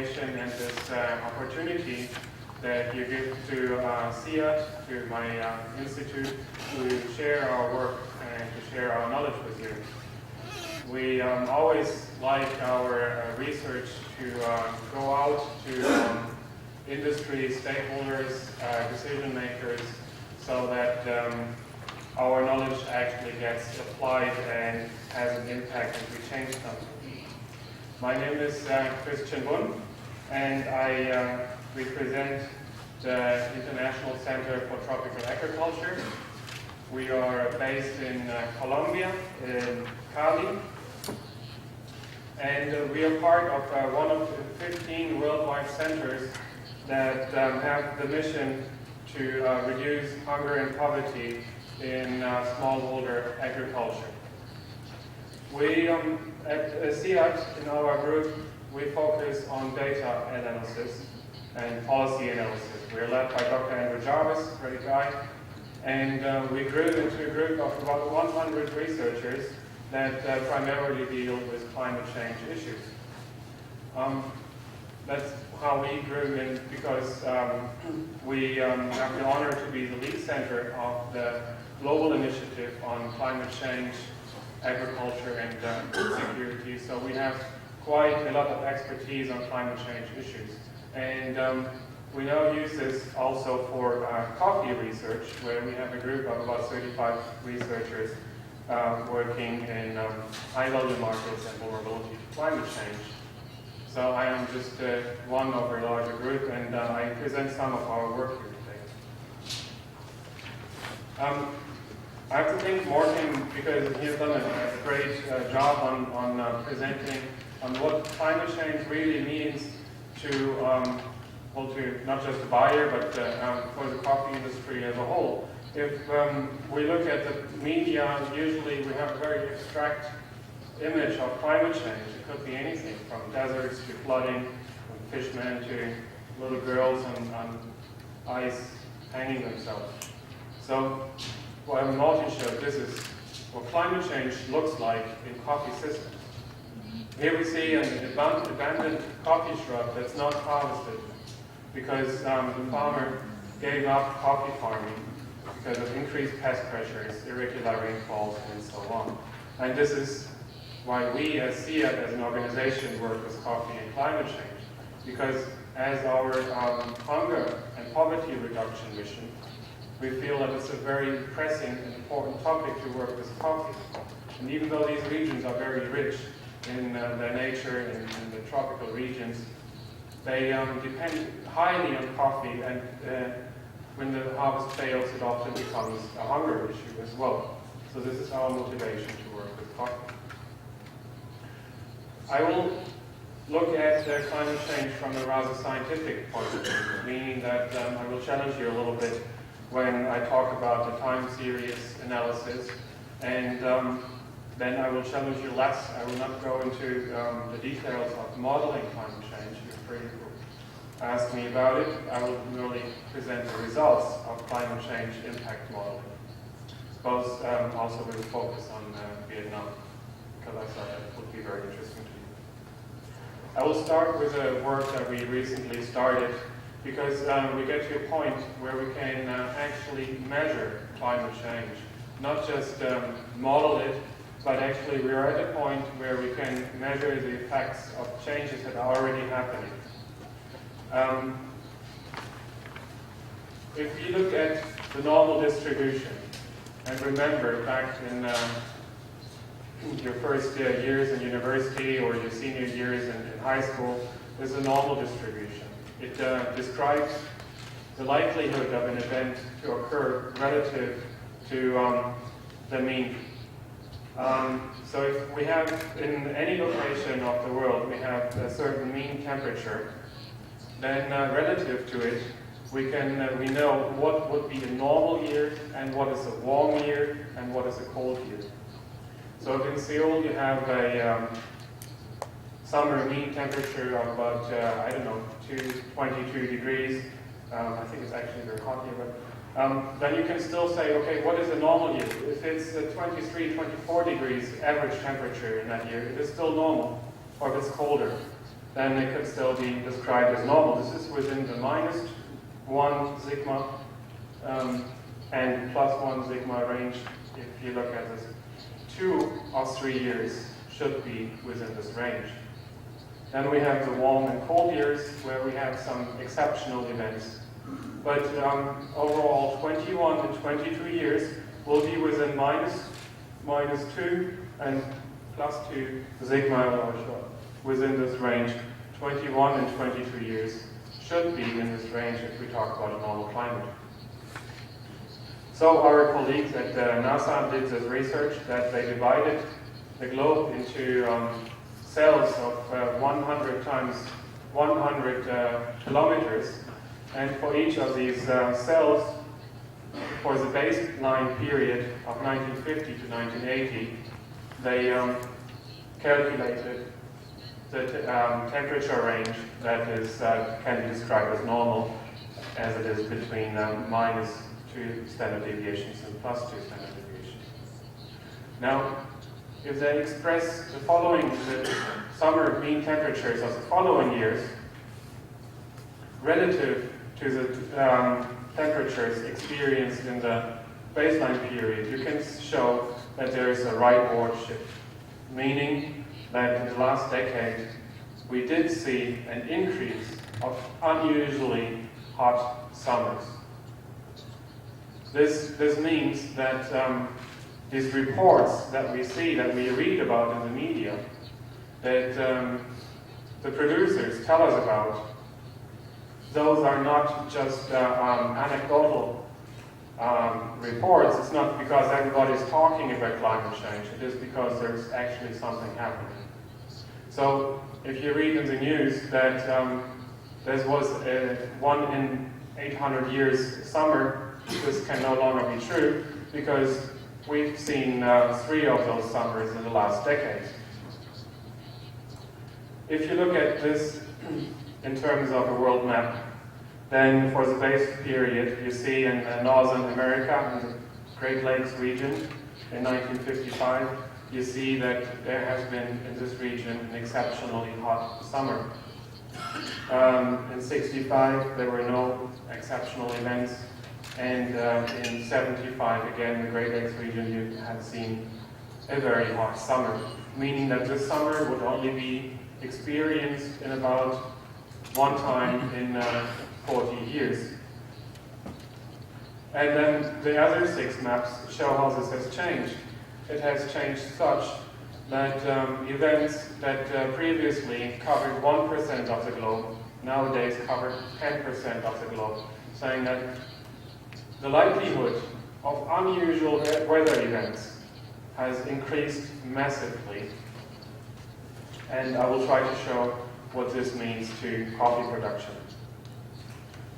invitation and this opportunity that you give to CIAT, to my institute, to share our work and to share our knowledge with you. We always like our research to go out to industry, stakeholders, decision makers, so that our knowledge actually gets applied and has an impact and we change something. My name is Bunn, and I represent the International Center for Tropical Agriculture. We are based in Colombia, in Cali, and we are part of one of the 15 worldwide centers that have the mission to reduce hunger and poverty in smallholder agriculture. We at CIAT, in our group, we focus on data analysis and policy analysis. We're led by Dr. Andrew Jarvis, great guy, and we grew into a group of about 100 researchers that primarily deal with climate change issues. That's how we grew in, because we have the honor to be the lead center of the global initiative on climate change, agriculture, and security. So we have quite a lot of expertise on climate change issues. And we now use this also for coffee research, where we have a group of about 35 researchers working in high-value markets and vulnerability to climate change. So I am just one of a larger group, and I present some of our work here today. I have to thank Morten, because he has done a great job on presenting on what climate change really means to, well, to not just the buyer, but for the coffee industry as a whole. If we look at the media, usually we have a very abstract image of climate change. It could be anything from deserts to flooding, from fishmen to little girls on ice hanging themselves. So what Martin showed, this is what climate change looks like in coffee systems. Here we see an abandoned coffee shrub that's not harvested because the farmer gave up coffee farming because of increased pest pressures, irregular rainfalls, and so on. And this is why we as CIAT, as an organization, work with coffee and climate change. Because as our hunger and poverty reduction mission, we feel that it's a very pressing and important topic to work with coffee. And even though these regions are very rich in their nature and in the tropical regions, they depend highly on coffee, and when the harvest fails, it often becomes a hunger issue as well. So this is our motivation to work with coffee. I will look at climate change from a rather scientific point of view, meaning that I will challenge you a little bit when I talk about the time series analysis, and then I will challenge you less. I will not go into the details of modeling climate change. You're free to ask me about it. I will merely present the results of climate change impact modeling. Suppose also with a focus on Vietnam, because I thought that would be very interesting to you. I will start with a work that we recently started, because we get to a point where we can actually measure climate change, not just model it, but actually we are at a point where we can measure the effects of changes that are already happening. If you look at the normal distribution, and remember back in your first years in university or your senior years in high school, there's a normal distribution. It describes the likelihood of an event to occur relative to the mean. So if we have, in any location of the world, we have a certain mean temperature, then relative to it, we know what would be a normal year, and what is a warm year, and what is a cold year. So if in Seoul you have a summer mean temperature of about, 22 degrees, I think it's actually very hot here, but then you can still say, okay, what is a normal year? If it's 23, 24 degrees average temperature in that year, it is still normal. Or if it's colder, then it could still be described as normal. This is within the -1 sigma and +1 sigma range. If you look at this, 2 or 3 years should be within this range. Then we have the warm and cold years, where we have some exceptional events. But overall, 21 and 22 years will be within -2 and +2 sigma or within this range. 21 and 22 years should be in this range if we talk about a normal climate. So our colleagues at NASA did this research that they divided the globe into cells of 100 times 100 kilometers, and for each of these cells, for the baseline period of 1950 to 1980, they calculated the temperature range that is can be described as normal, as it is between -2 standard deviations and +2 standard deviations. Now, if they express the following, the summer mean temperatures of the following years, relative to the temperatures experienced in the baseline period, you can show that there is a rightward shift, meaning that in the last decade we did see an increase of unusually hot summers. This means that these reports that we see, that we read about in the media, that the producers tell us about, those are not just anecdotal reports. It's not because everybody's talking about climate change. It is because there's actually something happening. So if you read in the news that there was a 1 in 800 years summer, this can no longer be true because we've seen 3 of those summers in the last decade. If you look at this in terms of a world map, then for the base period, you see in Northern America, in the Great Lakes region, in 1955, you see that there has been in this region an exceptionally hot summer. In 65, there were no exceptional events, and in 75, again, the Great Lakes region, you had seen a very hot summer, meaning that this summer would only be experienced in about 1 time in 40 years. And then the other 6 maps show how this has changed. It has changed such that events that previously covered 1% of the globe nowadays cover 10% of the globe, saying that the likelihood of unusual weather events has increased massively. And I will try to show what this means to coffee production.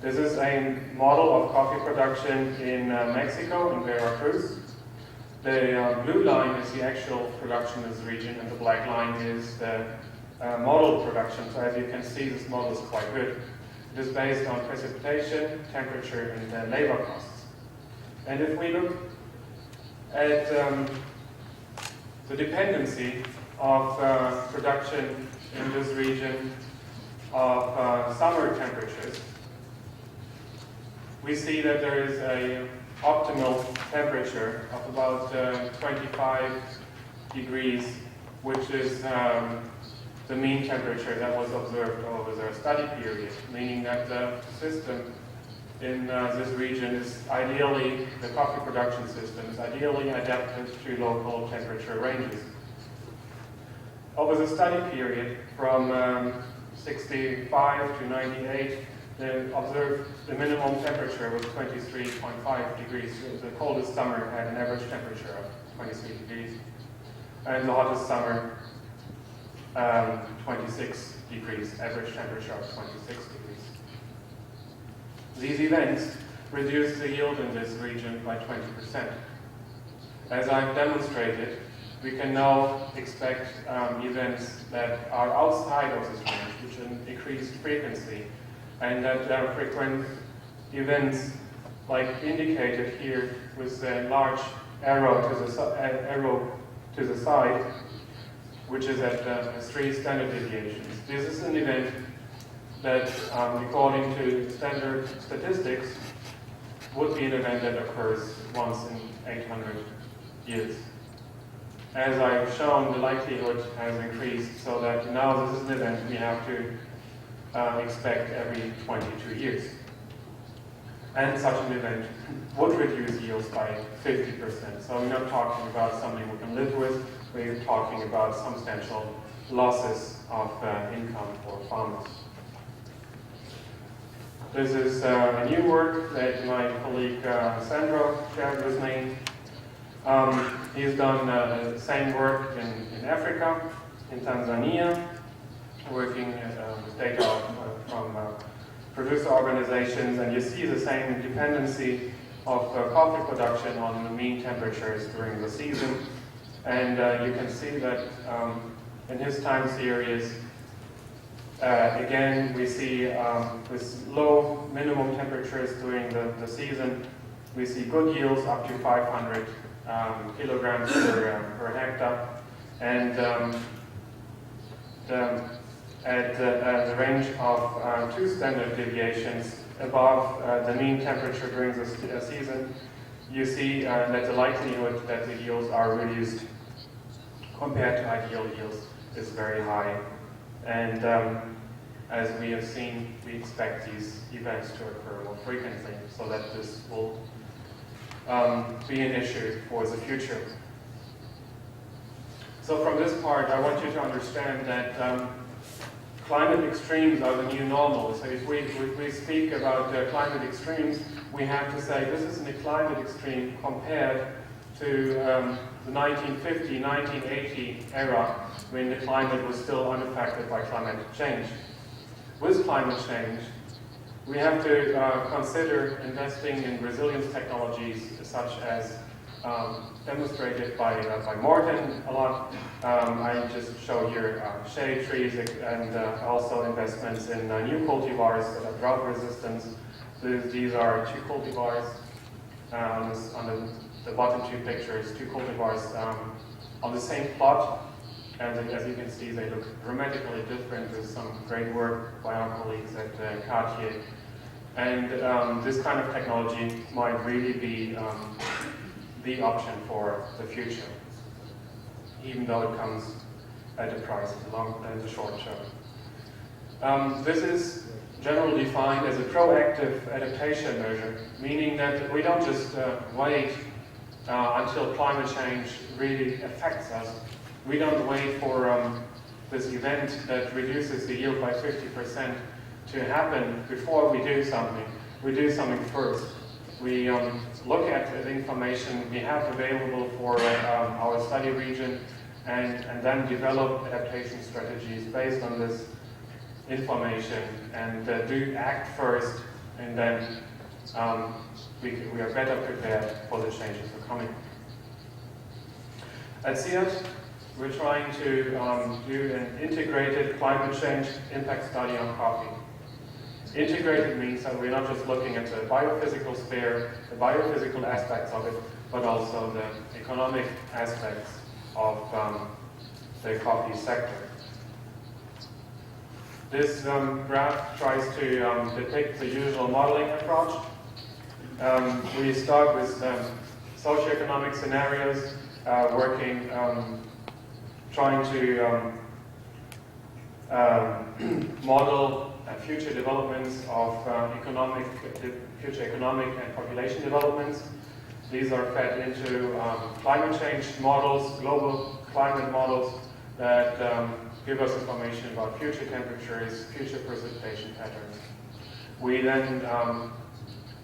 This is a model of coffee production in Mexico, in Veracruz. The blue line is the actual production in this region, and the black line is the model production. So as you can see, this model is quite good. It is based on precipitation, temperature, and labor costs. And if we look at the dependency of production in this region of summer temperatures, we see that there is an optimal temperature of about 25 degrees, which is the mean temperature that was observed over the study period, meaning that the system in this region is ideally, the coffee production system is ideally adapted to local temperature ranges. Over the study period from 65 to 98, the minimum temperature was 23.5 degrees. The coldest summer had an average temperature of 23 degrees, and the hottest summer 26 degrees, average temperature of 26 degrees. These events reduced the yield in this region by 20%. As I've demonstrated, we can now expect events that are outside of this range, which an increased frequency, and that frequent events, like indicated here with a large arrow to the side, which is at 3 standard deviations. This is an event that, according to standard statistics, would be an event that occurs once in 800 years. As I've shown, the likelihood has increased so that now this is an event we have to expect every 22 years. And such an event would reduce yields by 50%. So we're not talking about something we can live with, we're talking about substantial losses of income for farmers. This is a new work that my colleague Sandro shared with me. He's done the same work in Africa, in Tanzania, working with data from producer organizations, and you see the same dependency of coffee production on the mean temperatures during the season. And you can see that in his time series, again, we see with low minimum temperatures during the season, we see good yields up to 500 kilograms per hectare, and at the range of 2 standard deviations above the mean temperature during the season, you see that the likelihood that the yields are reduced compared to ideal yields is very high. And as we have seen, we expect these events to occur more frequently, so that this will be an issue for the future. So from this part, I want you to understand that climate extremes are the new normal. So if we speak about climate extremes, we have to say this is a climate extreme compared to the 1950, 1980 era, when the climate was still unaffected by climate change. With climate change, we have to consider investing in resilience technologies such as demonstrated by Morten a lot. I just show here shade trees and also investments in new cultivars that are drought resistant. These are 2 cultivars on the bottom 2 pictures, 2 cultivars on the same plot. And as you can see, they look dramatically different. There's some great work by our colleagues at CIAT. And this kind of technology might really be the option for the future, even though it comes at a price in the short term. This is generally defined as a proactive adaptation measure, meaning that we don't just wait until climate change really affects us. We don't wait for this event that reduces the yield by 50% to happen before we do something. We do something first. We look at the information we have available for our study region and then develop adaptation strategies based on this information, and do act first, and then we are better prepared for the changes that are coming. At CIAT, we're trying to do an integrated climate change impact study on coffee. Integrated means that we're not just looking at the biophysical sphere, the biophysical aspects of it, but also the economic aspects of the coffee sector. This graph tries to depict the usual modeling approach. We start with socioeconomic scenarios, working, trying to model future developments of future economic and population developments. These are fed into climate change models, global climate models that give us information about future temperatures, future precipitation patterns. We then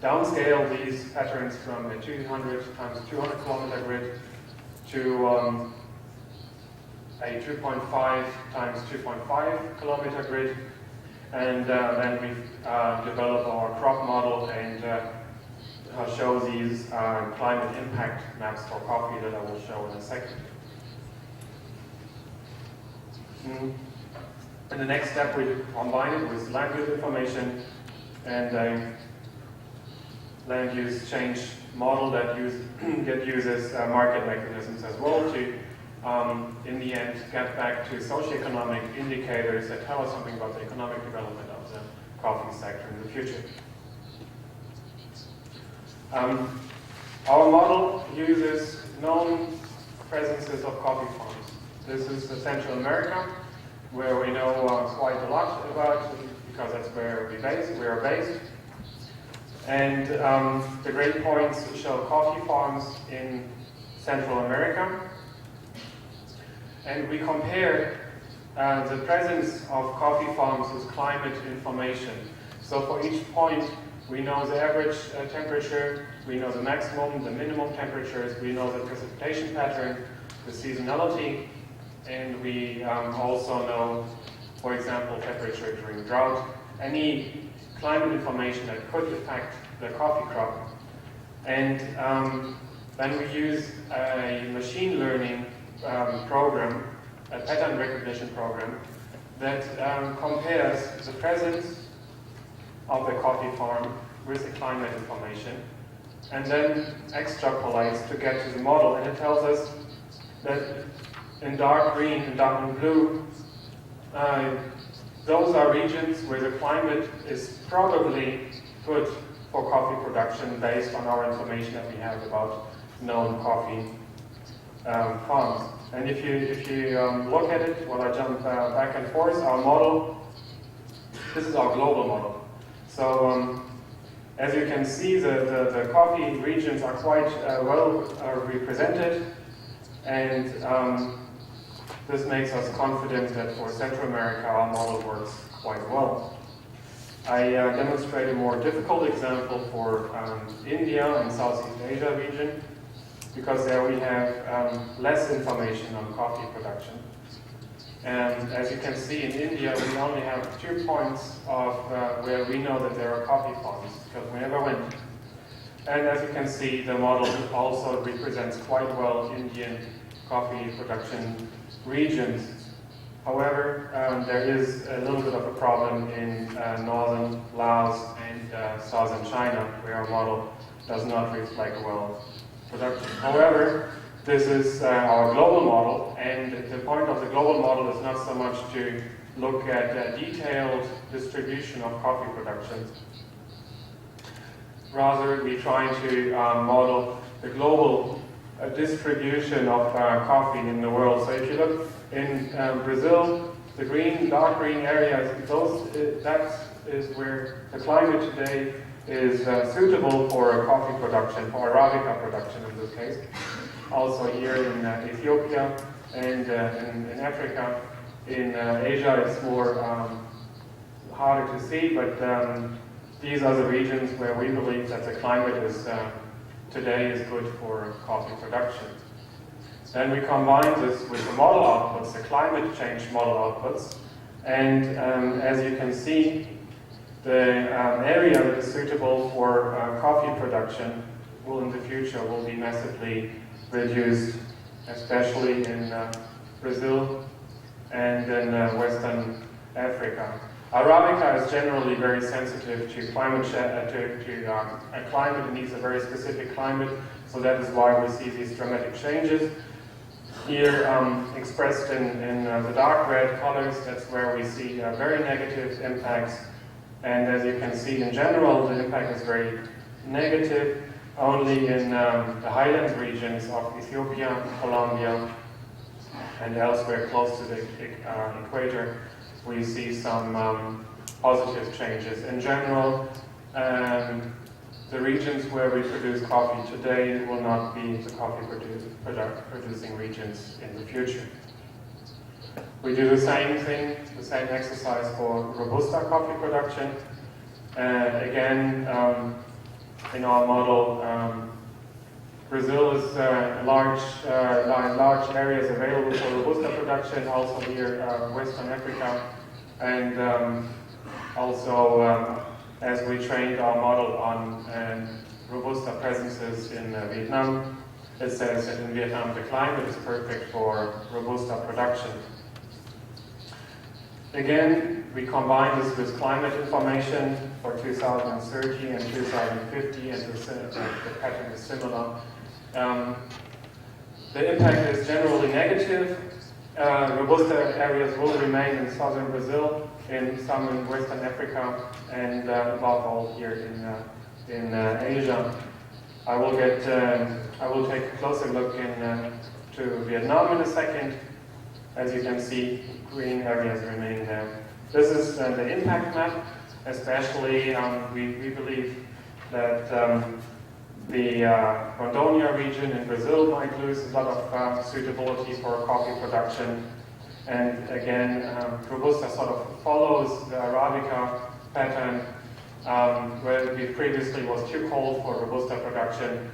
downscale these patterns from a 200 times 200 kilometer grid to a 2.5 times 2.5 kilometer grid, and then we develop our crop model and show these climate impact maps for coffee that I will show in a second. In the next step, we combine it with land use information and a land use change model that uses market mechanisms as well to in the end, get back to socioeconomic indicators that tell us something about the economic development of the coffee sector in the future. Our model uses known presences of coffee farms. This is Central America, where we know quite a lot about, because that's where we are based. And the great points show coffee farms in Central America. And we compare the presence of coffee farms with climate information. So for each point, we know the average temperature, we know the maximum, the minimum temperatures, we know the precipitation pattern, the seasonality, and we also know, for example, temperature during drought, any climate information that could affect the coffee crop. And then we use a machine learning program, a pattern recognition program, that compares the presence of the coffee farm with the climate information, and then extrapolates to get to the model. And it tells us that in dark green and dark blue, those are regions where the climate is probably good for coffee production based on our information that we have about known coffee farms. And if you look at it, while I jump back and forth, our model, this is our global model. So as you can see, the coffee regions are quite well represented, and this makes us confident that for Central America our model works quite well. I demonstrate a more difficult example for India and Southeast Asia region, because there we have less information on coffee production. And as you can see, in India we only have 2 points of where we know that there are coffee farms, because we never went. And as you can see, the model also represents quite well Indian coffee production regions. However, there is a little bit of a problem in northern Laos and southern China, where our model does not reflect well production. However, this is our global model, and the point of the global model is not so much to look at a detailed distribution of coffee production. Rather, we try to model the global distribution of coffee in the world. So if you look in Brazil, the green, dark green areas, that is where the climate today is suitable for coffee production, for Arabica production in this case. Also here in Ethiopia and in Africa. In Asia it's more harder to see, but these are the regions where we believe that the climate is today is good for coffee production. Then we combine this with the model outputs, the climate change model outputs, and as you can see, the area that is suitable for coffee production will in the future will be massively reduced, especially in Brazil and in Western Africa. Arabica is generally very sensitive to climate a climate. It needs a very specific climate, so that is why we see these dramatic changes. Here, expressed in the dark red colors, that's where we see very negative impacts. And as you can see, in general, the impact is very negative. Only in the highland regions of Ethiopia, Colombia, and elsewhere close to the equator, we see some positive changes. In general, the regions where we produce coffee today will not be the coffee producing regions in the future. We do the same thing, the same exercise for Robusta coffee production. Again, in our model, Brazil is large areas available for Robusta production, also here Western Africa, and also as we trained our model on Robusta presences in Vietnam, it says that in Vietnam the climate is perfect for Robusta production. Again, we combine this with climate information for 2030 and 2050, and the pattern is similar. the impact is generally negative. Robusta areas will remain in southern Brazil, in some in Western Africa, and above all here in Asia. I will take a closer look to Vietnam in a second. As you can see, green areas remain there. This is the impact map. Especially, we believe that the Rondônia region in Brazil might lose a lot of suitability for coffee production. And again, Robusta sort of follows the Arabica pattern, where it previously was too cold for Robusta production,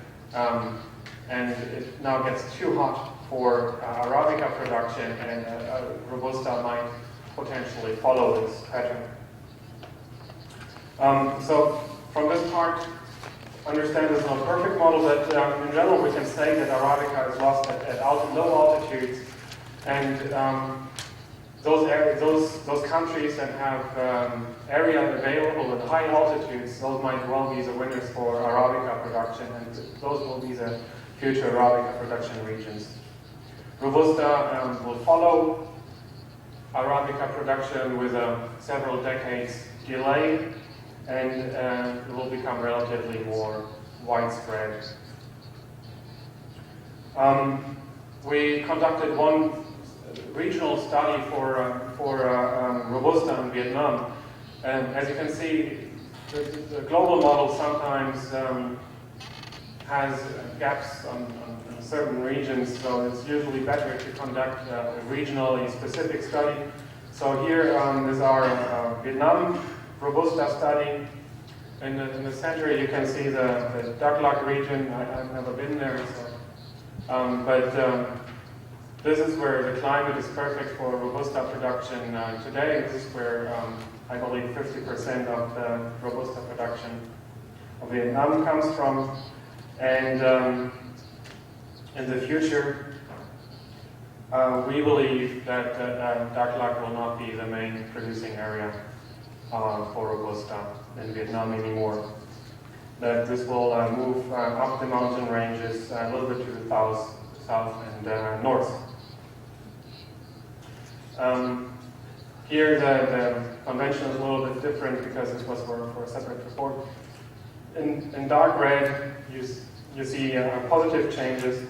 and it now gets too hot for Arabica production, and Robusta might potentially follow this pattern. So from this part, understand it's not a perfect model, but in general we can say that Arabica is lost at low altitudes, and those countries that have area available at high altitudes, those might well be the winners for Arabica production, and those will be the future Arabica production regions. Robusta will follow Arabica production with a several decades delay, and it will become relatively more widespread. We conducted one regional study for Robusta in Vietnam, and as you can see, the global model sometimes has gaps on certain regions, so it's usually better to conduct a regionally specific study. So here is our Vietnam Robusta study. In the center you can see the Dak Lak region. I've never been there, so, but this is where the climate is perfect for Robusta production today. This is where I believe 50% of the Robusta production of Vietnam comes from. And in the future, we believe that Dak Lak will not be the main producing area for Robusta in Vietnam anymore. That this will move up the mountain ranges a little bit to the south and north. Here the convention is a little bit different because this was for a separate report. In dark red, you see positive changes,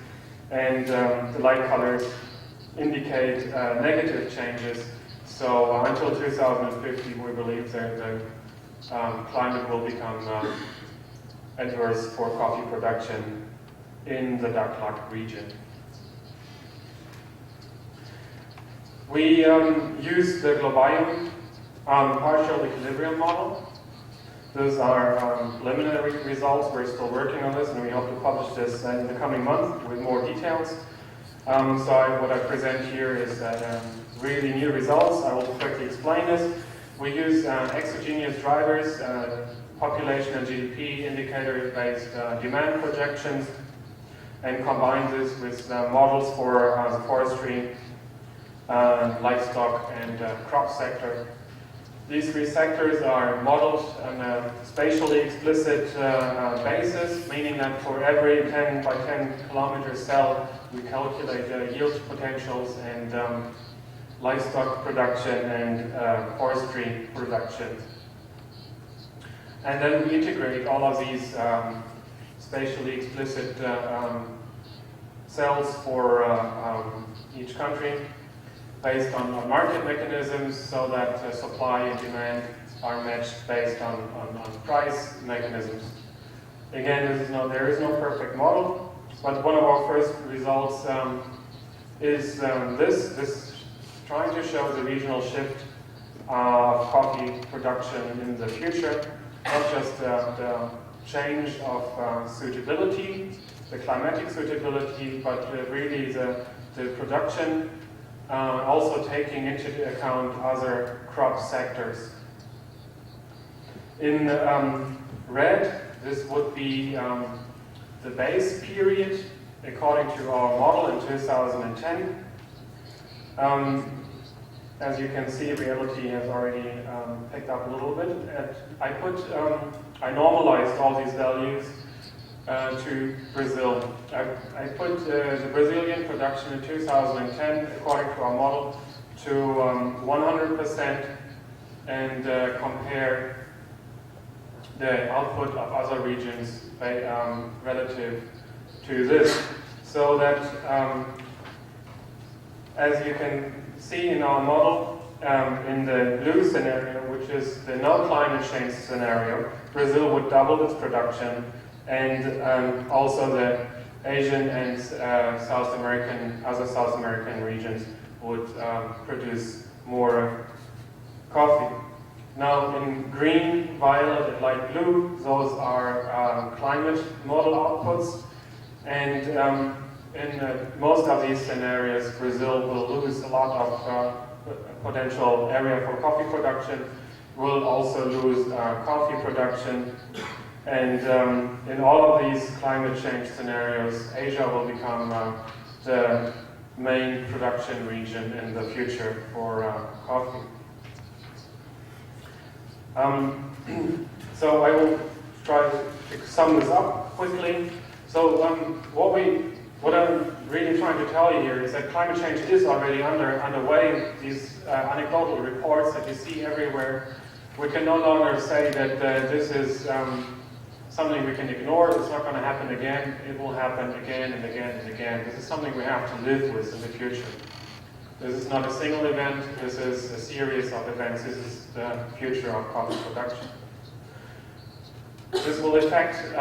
and the light colors indicate negative changes. So until 2050, we believe that the climate will become adverse for coffee production in the Dak Lak region. We use the Globium partial equilibrium model. Those are preliminary results. We're still working on this, and we hope to publish this in the coming month with more details. What I present here is really new results. I will quickly explain this. We use exogenous drivers, population and GDP indicator-based demand projections, and combine this with models for the forestry, livestock, and crop sector. These three sectors are modeled on a spatially explicit basis, meaning that for every 10 by 10 kilometer cell, we calculate yield potentials and livestock production and forestry production. And then we integrate all of these spatially explicit cells for each country, based on market mechanisms, so that supply and demand are matched based on price mechanisms. Again, there is no perfect model, but one of our first results is this trying to show the regional shift of coffee production in the future, not just the change of suitability, the climatic suitability, but really the production, also taking into account other crop sectors. In red, this would be the base period according to our model in 2010. As you can see, reality has already picked up a little bit. I normalized all these values to Brazil. I put the Brazilian production in 2010, according to our model, to 100% and compare the output of other regions relative to this. So that, as you can see in our model, in the blue scenario, which is the no climate change scenario, Brazil would double its production, and also the Asian and other South American regions would produce more coffee. Now in green, violet, and light blue, those are climate model outputs, and in most of these scenarios, Brazil will lose a lot of potential area for coffee production, will also lose coffee production, and in all of these climate change scenarios, Asia will become the main production region in the future for coffee. So I will try to sum this up quickly. So what I'm really trying to tell you here is that climate change is already underway. These anecdotal reports that you see everywhere, we can no longer say that this is something we can ignore. It's not going to happen again. It will happen again and again and again. This is something we have to live with in the future. This is not a single event. This is a series of events. This is the future of coffee production. This will affect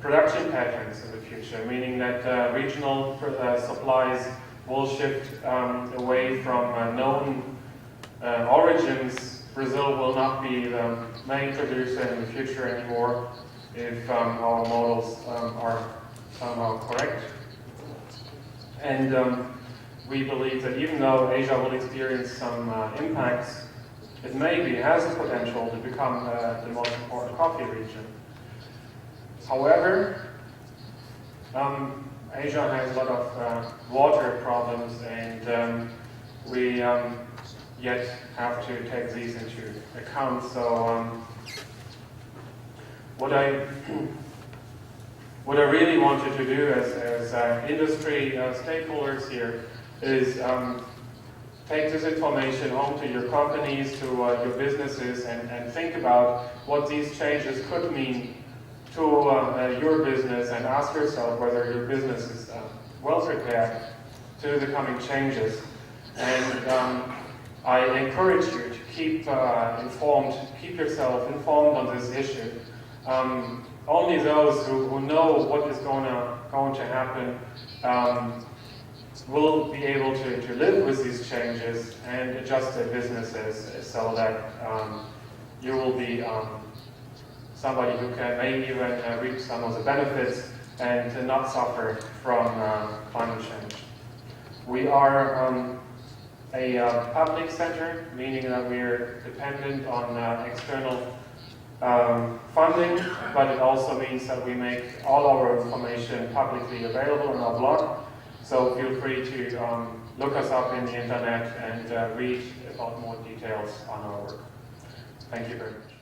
production patterns in the future, meaning that regional supplies will shift away from known origins. Brazil will not be the main producer in the future anymore if our models are somehow correct. And we believe that even though Asia will experience some impacts, it maybe has the potential to become the most important coffee region. However, Asia has a lot of water problems, and we yet have to take these into account. So what I really wanted to do as industry stakeholders here is take this information home to your companies, to your businesses, and think about what these changes could mean to your business, and ask yourself whether your business is well prepared to the coming changes. And I encourage you to keep informed, keep yourself informed on this issue. Only those who know what is going to happen will be able to live with these changes and adjust their businesses so that you will be somebody who can maybe even reap some of the benefits and not suffer from climate change. We are a public center, meaning that we're dependent on external funding, but it also means that we make all our information publicly available on our blog. So feel free to look us up in the internet and read about more details on our work. Thank you very much.